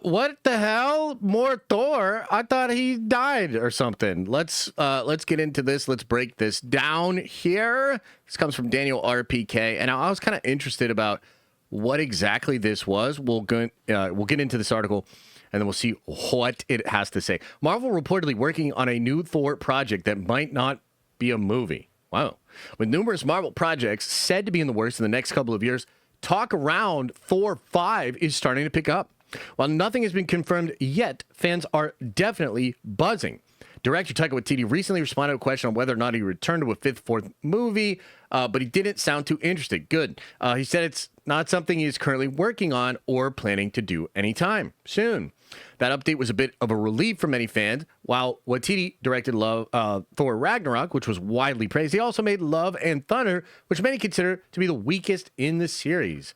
What the hell? More Thor? I thought he died or something. Let's get into this. Let's break this down here. This comes from Daniel RPK, and I was kind of interested about what exactly this was. We'll get into this article, and then we'll see what it has to say. Marvel reportedly working on a new Thor project that might not be a movie. Wow. With numerous Marvel projects said to be in the works in the next couple of years, talk around Thor 5 is starting to pick up. While nothing has been confirmed yet, fans are definitely buzzing. Director Taika Waititi recently responded to a question on whether or not he returned to a fourth movie, but he didn't sound too interested. Good. He said it's not something he is currently working on or planning to do anytime soon. That update was a bit of a relief for many fans. While Waititi directed Thor Ragnarok, which was widely praised, he also made Love and Thunder, which many consider to be the weakest in the series.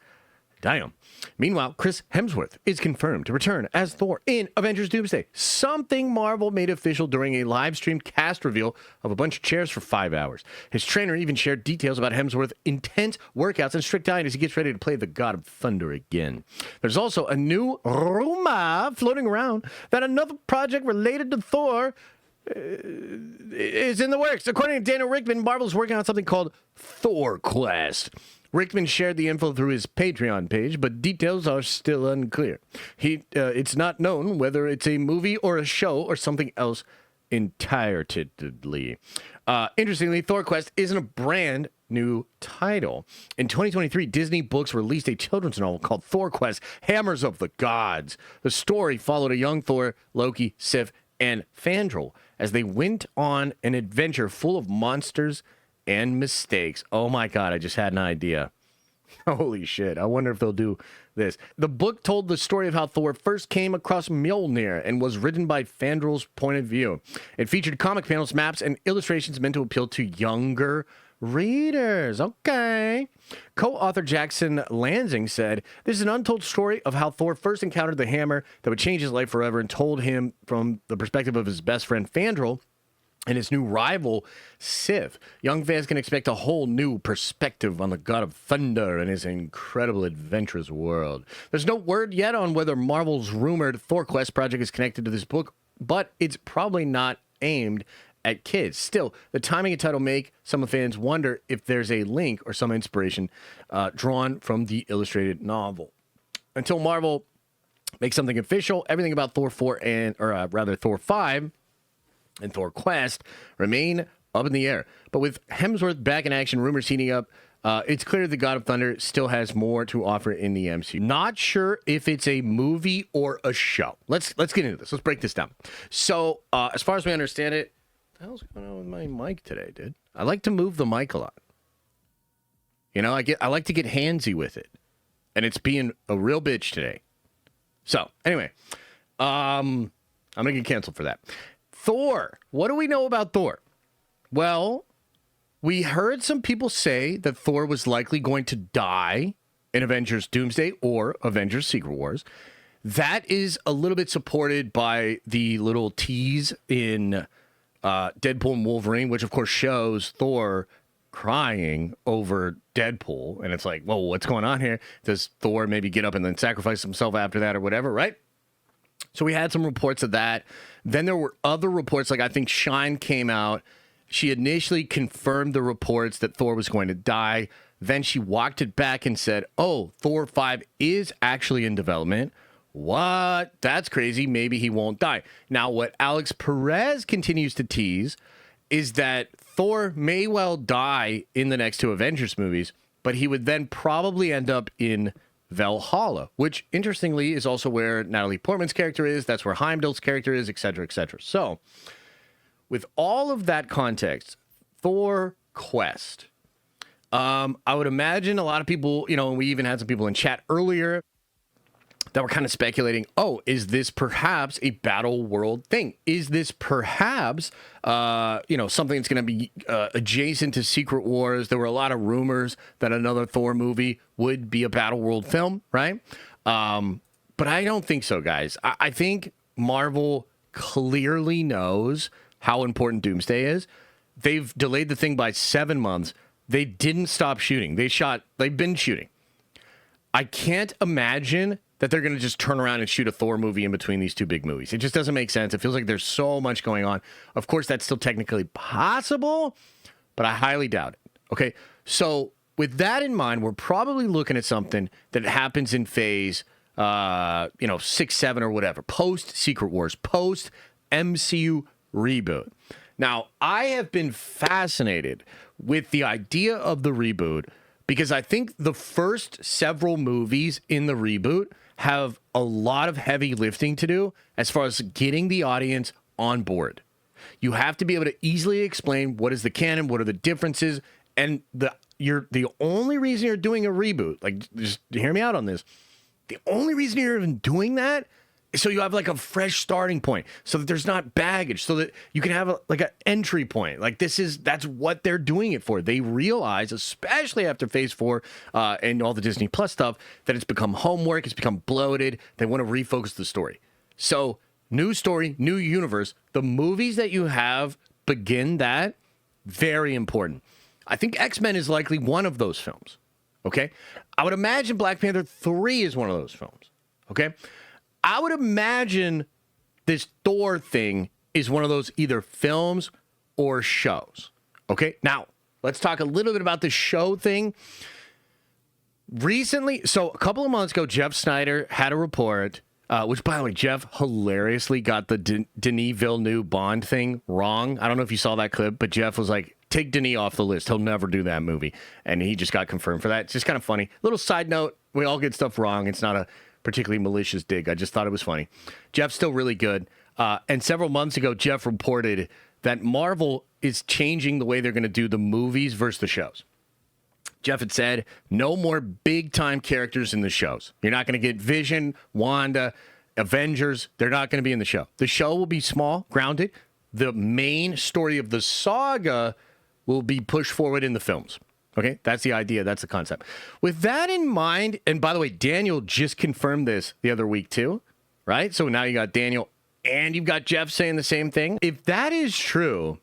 Damn. Meanwhile, Chris Hemsworth is confirmed to return as Thor in Avengers Doomsday, something Marvel made official during a live-streamed cast reveal of a bunch of chairs for 5 hours. His trainer even shared details about Hemsworth's intense workouts and strict diet as he gets ready to play the God of Thunder again. There's also a new rumor floating around that another project related to Thor is in the works. According to Daniel Rickman, Marvel's working on something called Thor Quest. Rickman shared the info through his Patreon page, but details are still unclear. It's not known whether it's a movie or a show or something else entirely. Interestingly, Thor Quest isn't a brand new title. In 2023, Disney Books released a children's novel called Thor Quest, Hammers of the Gods. The story followed a young Thor, Loki, Sif, and Fandral as they went on an adventure full of monsters and mistakes. Oh my God, I just had an idea. Holy shit, I wonder if they'll do this. The book told the story of how Thor first came across Mjolnir and was written by Fandral's point of view. It featured comic panels, maps, and illustrations meant to appeal to younger readers. Okay. Co-author Jackson Lansing said, "This is an untold story of how Thor first encountered the hammer that would change his life forever and told him from the perspective of his best friend Fandral and his new rival, Sif. Young fans can expect a whole new perspective on the God of Thunder and his incredible adventurous world." There's no word yet on whether Marvel's rumored Thor Quest project is connected to this book, but it's probably not aimed at kids. Still, the timing and title make some fans wonder if there's a link or some inspiration drawn from the illustrated novel. Until Marvel makes something official, everything about Thor 4 Thor 5 and Thor Quest remain up in the air. But with Hemsworth back in action, rumors heating up, it's clear the God of Thunder still has more to offer in the MCU. Not sure if it's a movie or a show. Let's get into this. Let's break this down. So, as far as we understand it, what the hell's going on with my mic today, dude? I like to move the mic a lot. You know, I like to get handsy with it. And it's being a real bitch today. So, anyway, I'm going to get canceled for that. Thor. What do we know about Thor? Well, we heard some people say that Thor was likely going to die in Avengers Doomsday or Avengers Secret Wars. That is a little bit supported by the little tease in Deadpool and Wolverine, which of course shows Thor crying over Deadpool. And it's like, whoa, what's going on here? Does Thor maybe get up and then sacrifice himself after that or whatever, right? So we had some reports of that. Then there were other reports, like I think Shine came out. She initially confirmed the reports that Thor was going to die. Then she walked it back and said, oh, Thor 5 is actually in development. What? That's crazy. Maybe he won't die. Now, what Alex Perez continues to tease is that Thor may well die in the next two Avengers movies, but he would then probably end up in Valhalla, which interestingly is also where Natalie Portman's character is. That's where Heimdall's character is, etc., etc. So, with all of that context, Thor Quest. I would imagine a lot of people, you know, and we even had some people in chat earlier that were kind of speculating, oh, is this perhaps a battle world thing? Is this perhaps, something that's going to be adjacent to Secret Wars? There were a lot of rumors that another Thor movie would be a battle world film, right? But I don't think so, guys. I think Marvel clearly knows how important Doomsday is. They've delayed the thing by 7 months. They didn't stop shooting. They've been shooting. I can't imagine that they're going to just turn around and shoot a Thor movie in between these two big movies. It just doesn't make sense. It feels like there's so much going on. Of course, that's still technically possible, but I highly doubt it. Okay, so with that in mind, we're probably looking at something that happens in phase, 6, 7, or whatever, post Secret Wars, post MCU reboot. Now, I have been fascinated with the idea of the reboot because I think the first several movies in the reboot have a lot of heavy lifting to do as far as getting the audience on board. You have to be able to easily explain what is the canon, what are the differences, and the only reason you're doing a reboot, like, just hear me out on this. The only reason you're even doing that is so you have like a fresh starting point, so that there's not baggage, so that you can have an entry point. Like that's what they're doing it for. They realize, especially after Phase 4 and all the Disney Plus stuff, that it's become homework, it's become bloated. They want to refocus the story. So new story, new universe. The movies that you have begin that, very important. I think X-Men is likely one of those films. Okay? I would imagine Black Panther 3 is one of those films. Okay? I would imagine this Thor thing is one of those either films or shows. Okay? Now, let's talk a little bit about the show thing. Recently, so a couple of months ago, Jeff Snyder had a report, which, by the way, Jeff hilariously got the Denis Villeneuve Bond thing wrong. I don't know if you saw that clip, but Jeff was like, take Denis off the list. He'll never do that movie. And he just got confirmed for that. It's just kind of funny. Little side note, we all get stuff wrong. It's not a particularly malicious dig. I just thought it was funny. Jeff's still really good. And several months ago, Jeff reported that Marvel is changing the way they're going to do the movies versus the shows. Jeff had said, no more big-time characters in the shows. You're not going to get Vision, Wanda, Avengers. They're not going to be in the show. The show will be small, grounded. The main story of the saga will be pushed forward in the films. Okay, that's the idea. That's the concept. With that in mind, and by the way, Daniel just confirmed this the other week too, right? So now you got Daniel and you've got Jeff saying the same thing. If that is true,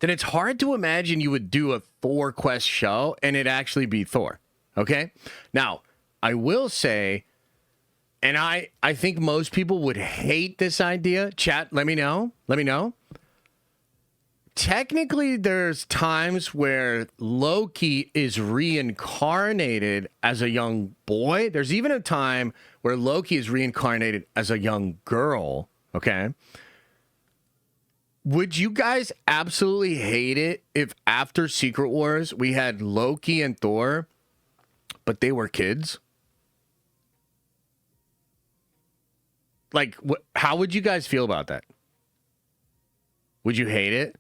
then it's hard to imagine you would do a Thor Quest show and it actually be Thor. Okay? Now, I will say, and I think most people would hate this idea. Chat, let me know. Let me know. Technically, there's times where Loki is reincarnated as a young boy. There's even a time where Loki is reincarnated as a young girl. Okay. Would you guys absolutely hate it if after Secret Wars we had Loki and Thor, but they were kids? Like, how would you guys feel about that? Would you hate it?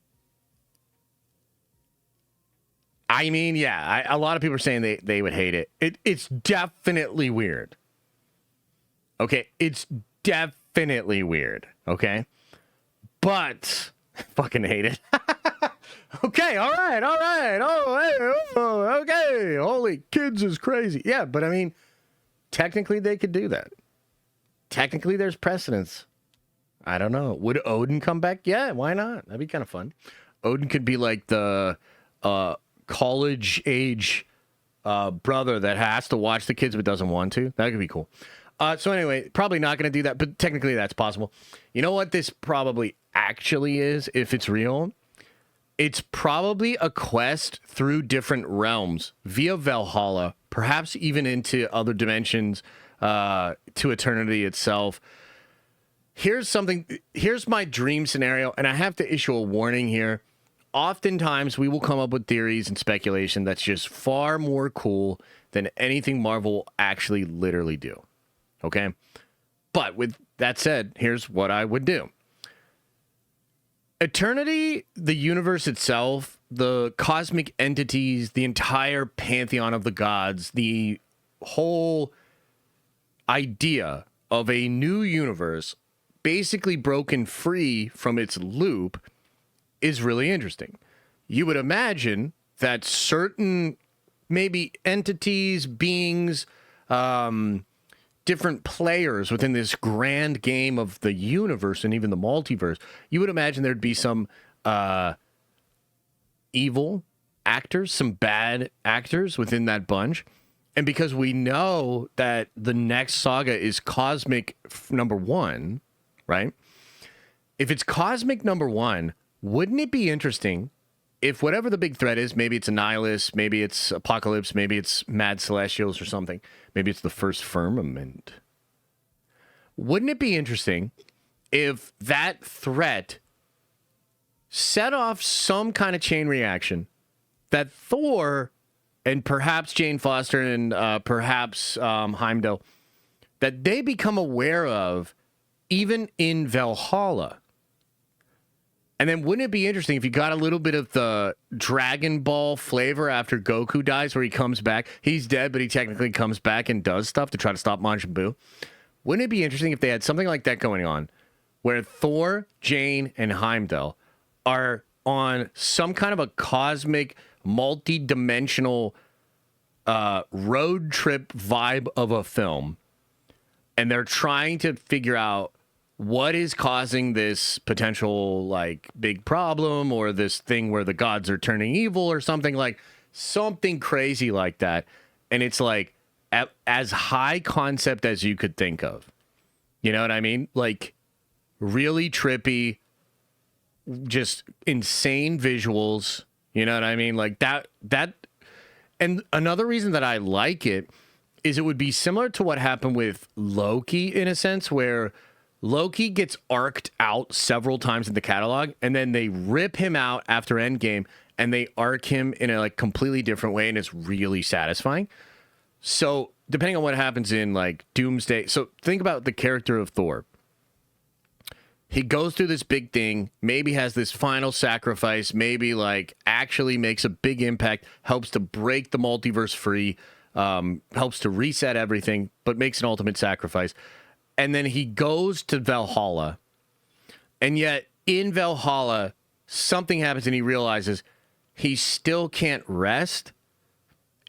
I mean, yeah, a lot of people are saying they would hate it. It's definitely weird. Okay, it's definitely weird. Okay, but fucking hate it. Okay, all right. Oh, okay. Holy kids is crazy. Yeah, but I mean, technically they could do that. Technically, there's precedence. I don't know. Would Odin come back? Yeah, why not? That'd be kind of fun. Odin could be like the college age brother that has to watch the kids but doesn't want to. That could be cool. So anyway, probably not going to do that, but technically that's possible. You know what this probably actually is, if it's real? It's probably a quest through different realms via Valhalla, perhaps even into other dimensions, to eternity itself. Here's my dream scenario, and I have to issue a warning here. Oftentimes, we will come up with theories and speculation that's just far more cool than anything Marvel will actually literally do. Okay? But with that said, here's what I would do. Eternity, the universe itself, the cosmic entities, the entire pantheon of the gods, the whole idea of a new universe basically broken free from its loop is really interesting. You would imagine that certain maybe entities, beings, different players within this grand game of the universe and even the multiverse, you would imagine there'd be some evil actors, some bad actors within that bunch. And because we know that the next saga is Cosmic #1, right? If it's Cosmic #1, wouldn't it be interesting if whatever the big threat is, maybe it's Annihilus, maybe it's Apocalypse, maybe it's Mad Celestials or something, maybe it's the first firmament. Wouldn't it be interesting if that threat set off some kind of chain reaction that Thor and perhaps Jane Foster and perhaps Heimdall, that they become aware of even in Valhalla? And then wouldn't it be interesting if you got a little bit of the Dragon Ball flavor after Goku dies, where he comes back? He's dead, but he technically comes back and does stuff to try to stop Majin Buu. Wouldn't it be interesting if they had something like that going on, where Thor, Jane, and Heimdall are on some kind of a cosmic, multi-dimensional road trip vibe of a film, and they're trying to figure out what is causing this potential like big problem, or this thing where the gods are turning evil, or something crazy like that. And it's like as high concept as you could think of. You know what I mean? Like really trippy, just insane visuals. You know what I mean? Like that. And another reason that I like it is it would be similar to what happened with Loki, in a sense, where Loki gets arced out several times in the catalog, and then they rip him out after Endgame, and they arc him in a like completely different way, and it's really satisfying. So depending on what happens in like Doomsday, so think about the character of Thor. He goes through this big thing, maybe has this final sacrifice, maybe like actually makes a big impact, helps to break the multiverse free, helps to reset everything, but makes an ultimate sacrifice. And then he goes to Valhalla, and yet in Valhalla, something happens and he realizes he still can't rest,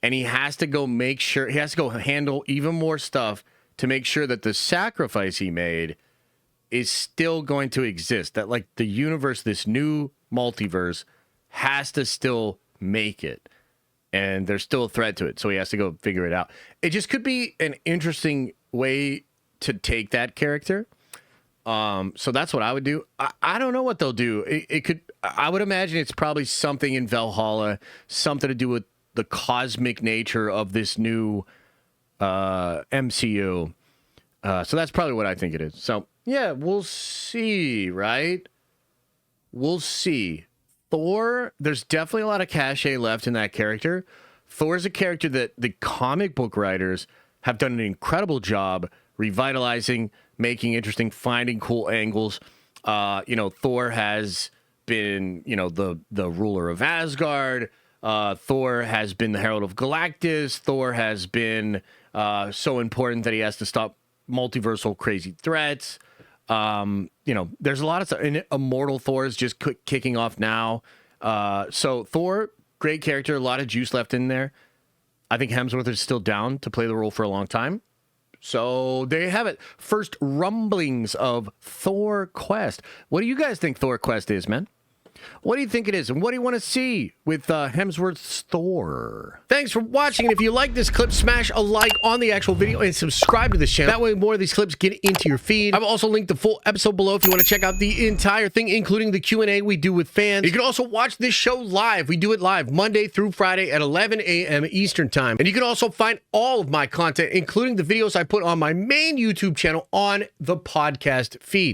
and he has to go handle even more stuff to make sure that the sacrifice he made is still going to exist, that like the universe, this new multiverse, has to still make it, and there's still a threat to it, so he has to go figure it out. It just could be an interesting way to take that character. So that's what I would do. I don't know what they'll do. I would imagine it's probably something in Valhalla, something to do with the cosmic nature of this new MCU. So that's probably what I think it is. So yeah, we'll see, right? We'll see. Thor, there's definitely a lot of cachet left in that character. Thor is a character that the comic book writers have done an incredible job revitalizing, making interesting, finding cool angles. Thor has been, the ruler of Asgard. Thor has been the Herald of Galactus. Thor has been so important that he has to stop multiversal crazy threats. There's a lot of stuff. And Immortal Thor is just kicking off now. So Thor, great character, a lot of juice left in there. I think Hemsworth is still down to play the role for a long time. So there you have it. First rumblings of Thor Quest. What do you guys think Thor Quest is, man? What do you think it is? And what do you want to see with Hemsworth's Thor? Thanks for watching. And if you like this clip, smash a like on the actual video and subscribe to this channel. That way more of these clips get into your feed. I've also linked the full episode below if you want to check out the entire thing, including the Q&A we do with fans. You can also watch this show live. We do it live Monday through Friday at 11 a.m. Eastern time. And you can also find all of my content, including the videos I put on my main YouTube channel, on the podcast feed.